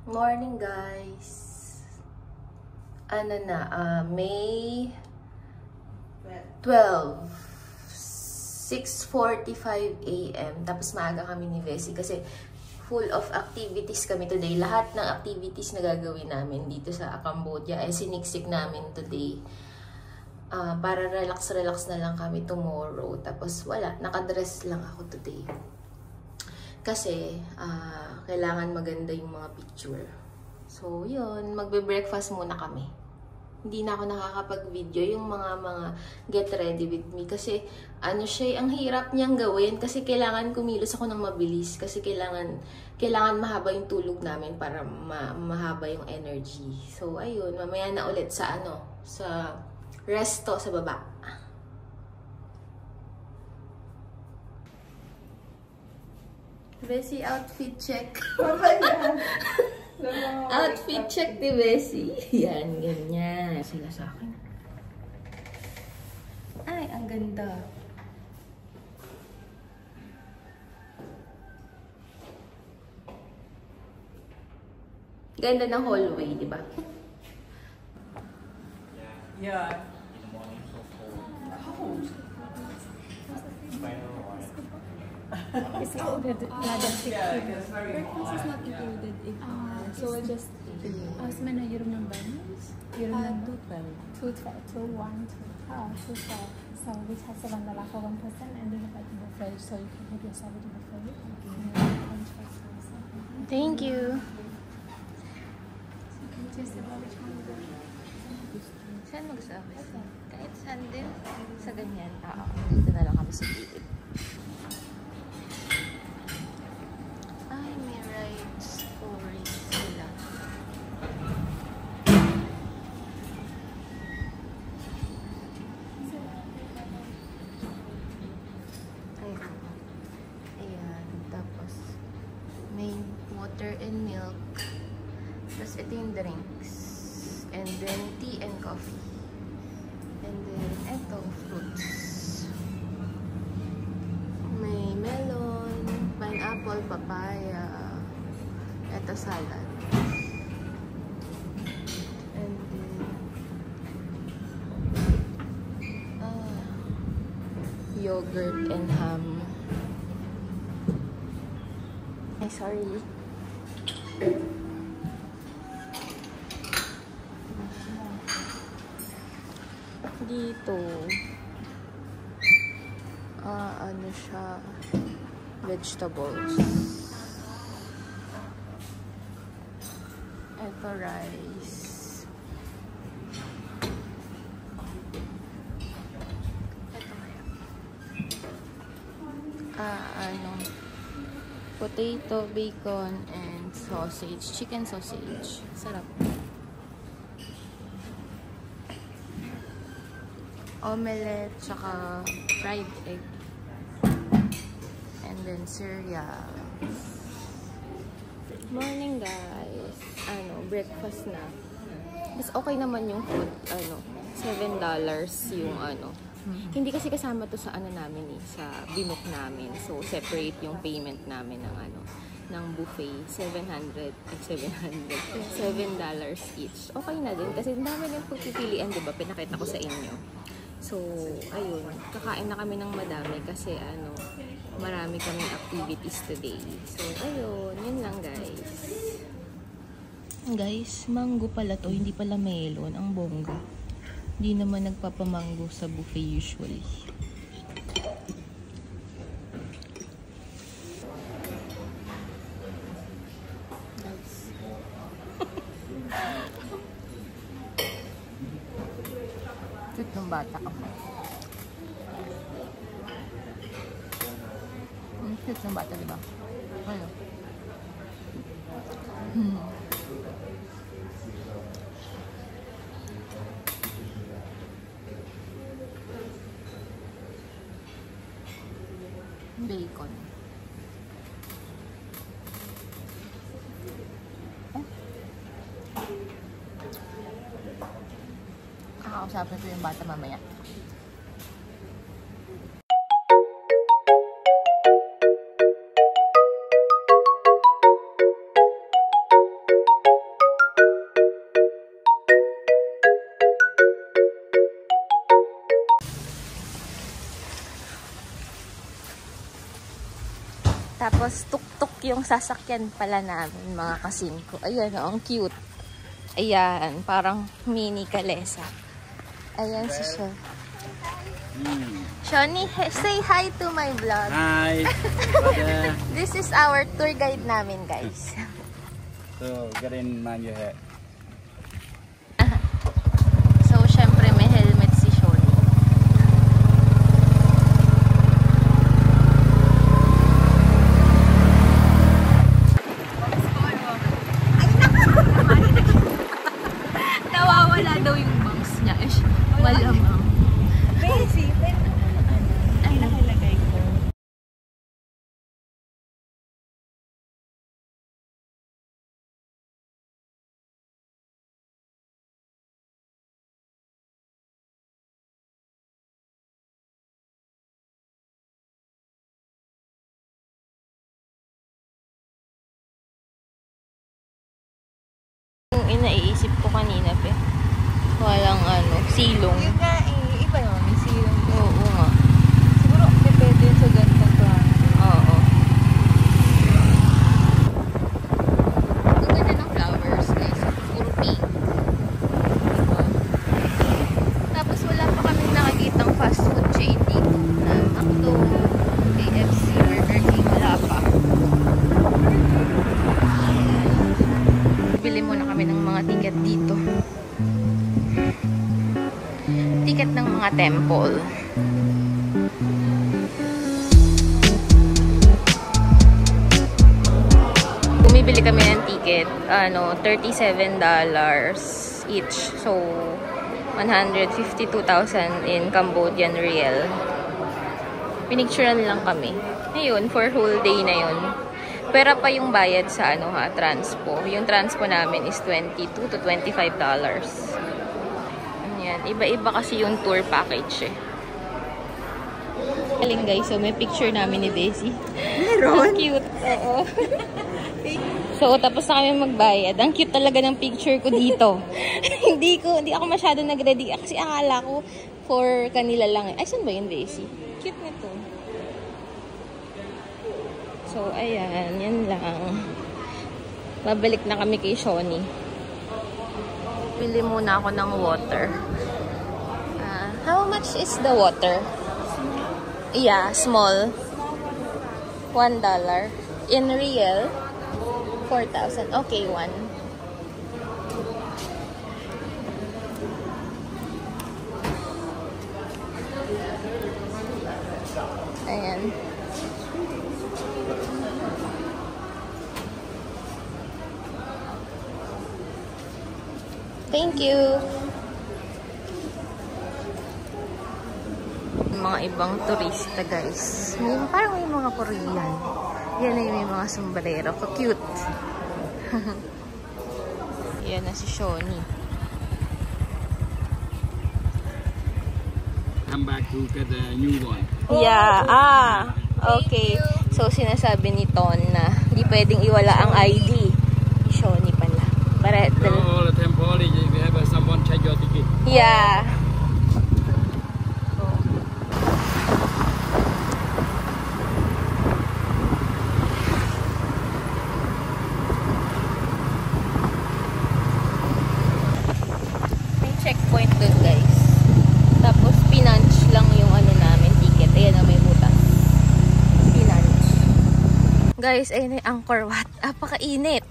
Morning guys. Ano na, May 12, 6:45 AM. Tapos maaga kami ni Vessie kasi full of activities kami today. Lahat ng activities na gagawin namin dito sa Cambodia ay siniksik namin today. Para relax na lang kami tomorrow. Tapos wala, nakadress lang ako today. Kasi, kailangan maganda yung mga picture. So, yun. Magbe-breakfast muna kami. Hindi na ako nakakapag-video yung mga get ready with me. Kasi, ang hirap niyang gawin. Kasi kailangan kumilos ako ng mabilis. Kasi kailangan mahaba yung tulog namin para mahaba yung energy. So, ayun. Mamaya na ulit sa resto sa baba. Vessie, outfit check. Oh my God. Outfit check ni Vessie. Yan, ganyan. Sila sa akin. Ay, ang ganda. Ganda ng hallway, di ba? Yeah. In the morning, so cold. Cold. Final one. It's included. Yeah, it's very Breakfast is not included. So I just Osman, yorum ng banus? Yorum ng 212. 212. So which has $7 for one person, and then like buffet, so you can put yourself in the buffet. Thank you. Saan mo gusto ako? Kahit saan din. Sa ganyan. Dito na lang kami sa gilid. Ay, may rides for sila. Ayan. Ayan. Tapos, may water and milk. Tapos, ito yung drinks. And then, tea and coffee. And then, eto, fruits. May melon, pineapple, papaya. Eto, salad. And then, yogurt and ham. Ay, sorry. Dito, ano siya, vegetables. Ito, rice. Ito kaya. Potato, bacon, and sausage. Chicken sausage. Sarap. Omelette, tsaka fried egg. And then cereal. Morning guys. Breakfast na. Mas okay naman yung food. $7 yung Hindi kasi kasama to sa namin sa binook namin. So separate yung payment namin ng buffet. $7 each. Okay na din kasi dami din pagpipilian, diba? Pinakita ko sa inyo. So, ayun. Kakain na kami ng madami kasi marami kaming activities today. So, ayun. Yun lang, guys. Guys, mango pala to. Hindi pala melon. Ang bongga. Hindi naman nagpapamango sa buffet usually. Guys. Cute ng bata ako. Cute ng bata, diba? Ano? Bacon. Kakausapin ko yung bata mamaya. Tapos, tuk-tuk yung sasakyan pala namin, mga kasingko. Ayan, oh, ang cute. Ayan, parang mini kalesa. Ayan si Sean. Shawnee, say hi to my vlog. Hi. This is our tour guide namin, guys. So, get in mind your head. So, syempre may helmet si Shawnee. Nawawala daw yung bangs niya. Malamang. Basic. Ay, nakalagay ko. Yung inaiisip ko kanina, pe. Walang silong. Yung nga, iba naman, may silong. Oo nga. Siguro, depende sa ganitong klase. Oo. Ang ganda ng flowers, guys. Puro pink. Diba? Tapos wala pa kaming nakikitang fast food chain dito. Na McDo, KFC, Burger King, wala pa. Bili muna kami ng mga ticket dito. Ticket ng mga temple. Bumibili kami ng ticket, $37 each. So, 152,000 in Cambodian riel. Pinicturean lang kami. Ayun, for whole day na yun. Pera pa yung bayad sa transpo. Yung transpo namin is $22 to $25. Ayan, iba-iba kasi yung tour package eh. Galing guys, so may picture namin ni Daisy. Meron? Ang cute. Oo. So, tapos na kami magbayad. Ang cute talaga ng picture ko dito. hindi ako masyado nag-ready. Kasi akala ko for kanila lang. Ay, saan ba yun, Daisy? Cute nito. So, ayan. Yan lang. Babalik na kami kay Shawnee. Pili muna ako ng water. How much is the water? Yeah, small. $1. In real, 4,000. Okay, one. Ayan. Thank you. Mga ibang turista, guys. Parang may mga Korean. Yan ay may mga sombrero. Cute. Yan na si Shawnee. Come back to get a new one. Yeah. Okay. So, sinasabi ni Ton na hindi pwedeng iwala ang ID. Ni Shawnee pala. Para All the temple, we have someone check your ticket. yeah. May checkpoint dun, guys. Tapos, pinunch lang yung namin ticket. Ayan na, may butas. Pinunch. Guys, ayun yung Angkor Wat. Apakainit.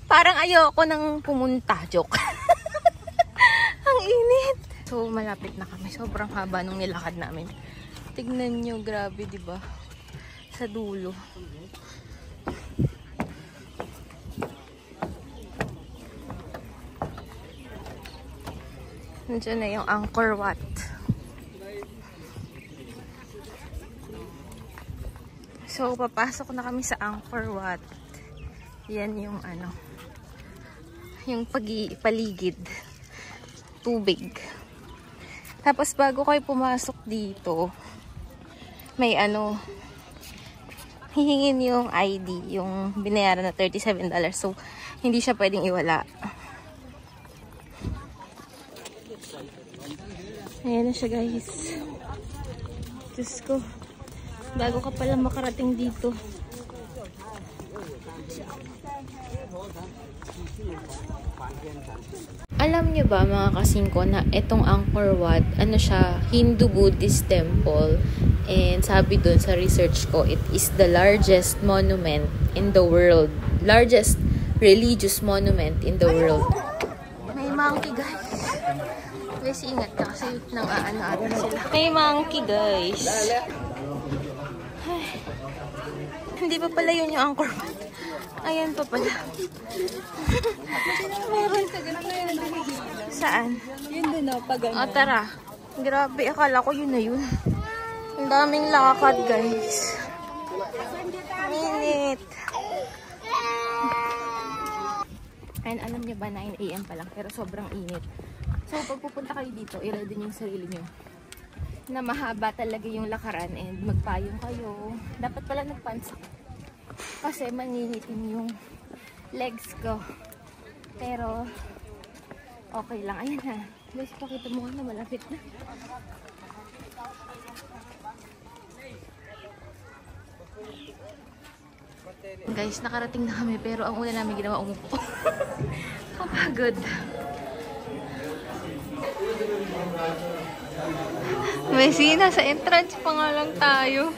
Parang ayoko nang pumunta. Joke. Ang init. So, malapit na kami. Sobrang haba nung nilakad namin. Tignan nyo, grabe, diba? Sa dulo. Nandiyan na yung Angkor Wat. So, papasok na kami sa Angkor Wat. Yan yung yung paligid. Tubig. Tapos bago kayo pumasok dito, may hihingin yung ID, yung binayaran na $37. So, hindi siya pwedeng iwala. Ayan na siya, guys. Diyos ko. Bago ka pala makarating dito. Alam nyo ba mga kasingko na itong Angkor Wat, ano siya, Hindu-Buddhist temple. And sabi dun sa research ko, it is the largest monument in the world. Largest religious monument in the world. May monkey guys. Guys, ingat ka kasi nang aano-aano sila. May monkey guys. Ay. Hindi pa pala yun yung Angkor Wat. Ayan pa pala. Meron. Saan? Yun din o, pag O, tara. Grabe, akala ko yun na yun. Ang daming lakad, guys. Minute. And alam niyo ba, 9 AM pa lang, pero sobrang init. So, pag pupunta kayo dito, i-ready niyo yung sarili niyo na mahaba talaga yung lakaran and magpayong kayo. Dapat pala nagpants ako. Kasi maninitin yung legs ko. Pero, okay lang. Ayan na. Guys, pakita mo na malapit na. Guys, nakarating na kami. Pero ang una namin ginawa, umupo. Kapagod. Messi, nasa entrance pa nga lang tayo.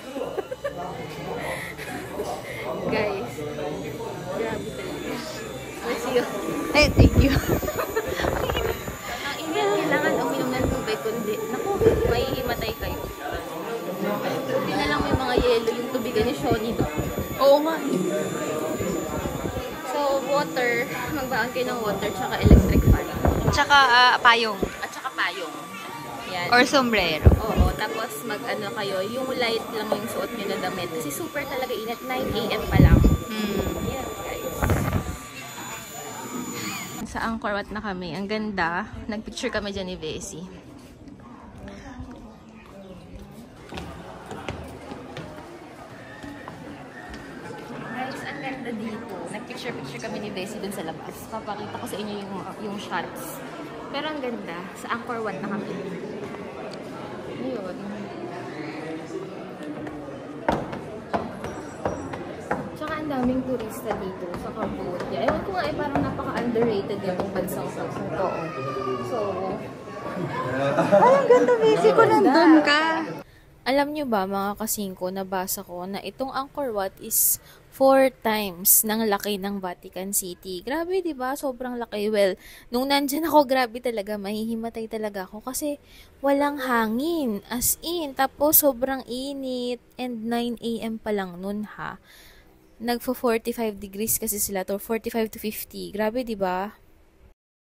Guys, grabe talaga. Messi, hey, thank you. Ang init, kailangan uminom ng tubig, kundi, naku, mahihimatay kayo. Hindi na lang may mga yelo, yung tubigan ni Shoni doon. Oo nga. So, water, magbaon kayo ng water, tsaka electric fan. Tsaka payong. At tsaka payong. Yan. Or sombrero. Oo, tapos mag-ano kayo, yung light lang yung suot nyo na damit. Kasi super talaga init, 9 AM pa lang. Yan, guys. Sa Angkor Wat na kami. Ang ganda. Nagpicture kami dyan ni Vesey. Guys, ang ganda dito. Nagpicture kami ni Vesey dun sa labas. Papakita ko sa inyo yung shots. Pero ang ganda. Sa Angkor Wat na kami. Ayun. Tsaka ang daming turista dito sa Cambodia. Ewan ko nga parang napaka-underrated yung bansang to. So, Ay, ang ganda, Messi ko nandun ka. alam nyo ba mga kasingko, nabasa ko na itong Angkor Wat is 4 times ng laki ng Vatican City. Grabe, di ba? Sobrang laki. Well, nung nandyan ako, grabe talaga. Mahihimatay talaga ako kasi walang hangin. As in, tapos sobrang init. And 9 AM pa lang nun ha. Nagpo 45 degrees kasi sila to, 45 to 50. Grabe, di ba?